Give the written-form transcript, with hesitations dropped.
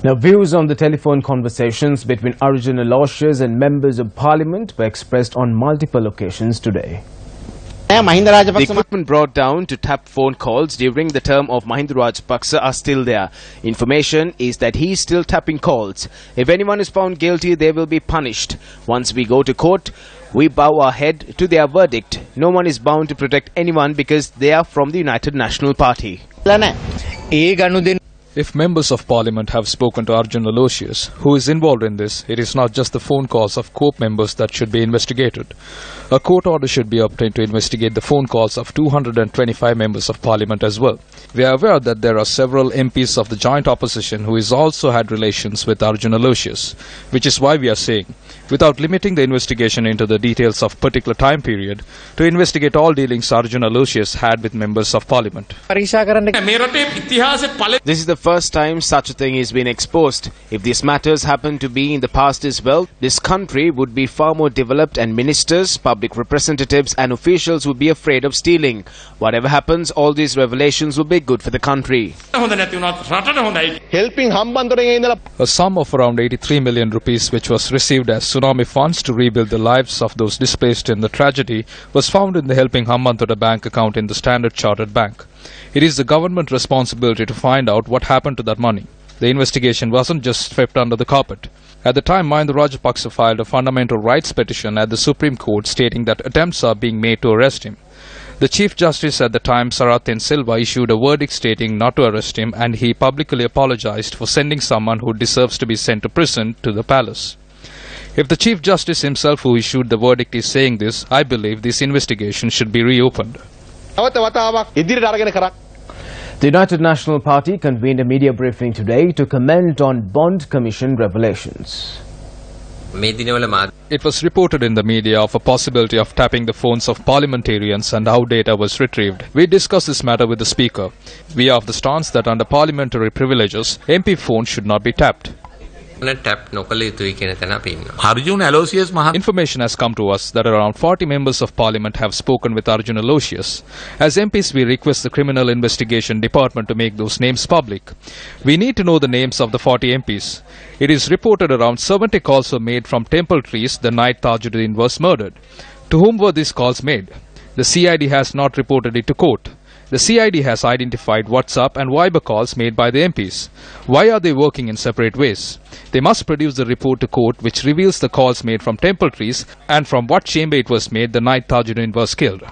Now, views on the telephone conversations between Arjun Aloysius and members of parliament were expressed on multiple occasions today. The equipment brought down to tap phone calls during the term of Mahinda Rajapaksa are still there. Information is that he is still tapping calls. If anyone is found guilty, they will be punished. Once we go to court, we bow our head to their verdict. No one is bound to protect anyone because they are from the United National Party. If members of parliament have spoken to Arjun Aloysius, who is involved in this, it is not just the phone calls of COPE members that should be investigated. A court order should be obtained to investigate the phone calls of 225 members of parliament as well. We are aware that there are several MPs of the joint opposition who has also had relations with Arjun Aloysius, which is why we are saying, without limiting the investigation into the details of particular time period, to investigate all dealings Arjun Aloysius had with members of parliament. This is the first time such a thing has been exposed. If these matters happen to be in the past as well, this country would be far more developed and ministers, public representatives and officials would be afraid of stealing. Whatever happens, all these revelations will be good for the country. A sum of around 83 million rupees which was received as tsunami funds to rebuild the lives of those displaced in the tragedy was found in the Helping Hambantota bank account in the Standard Chartered Bank. It is the government responsibility to find out what happened to that money. The investigation wasn't just swept under the carpet. At the time, Mahinda Rajapaksa filed a fundamental rights petition at the Supreme Court stating that attempts are being made to arrest him. The Chief Justice at the time, Sarathen Silva, issued a verdict stating not to arrest him, and he publicly apologized for sending someone who deserves to be sent to prison to the palace. If the Chief Justice himself who issued the verdict is saying this, I believe this investigation should be reopened. The United National Party convened a media briefing today to comment on Bond Commission revelations. It was reported in the media of a possibility of tapping the phones of parliamentarians and how data was retrieved. We discussed this matter with the Speaker. We are of the stance that under parliamentary privileges, MP phones should not be tapped. Information has come to us that around 40 members of parliament have spoken with Arjun Aloysius. As MPs, we request the Criminal Investigation Department to make those names public. We need to know the names of the 40 MPs. It is reported around 70 calls were made from temple trees the night Tajuddin was murdered. To whom were these calls made? The CID has not reported it to court. The CID has identified WhatsApp and Viber calls made by the MPs. Why are they working in separate ways? They must produce the report to court which reveals the calls made from temple trees and from what chamber it was made the night Tajuddin was killed.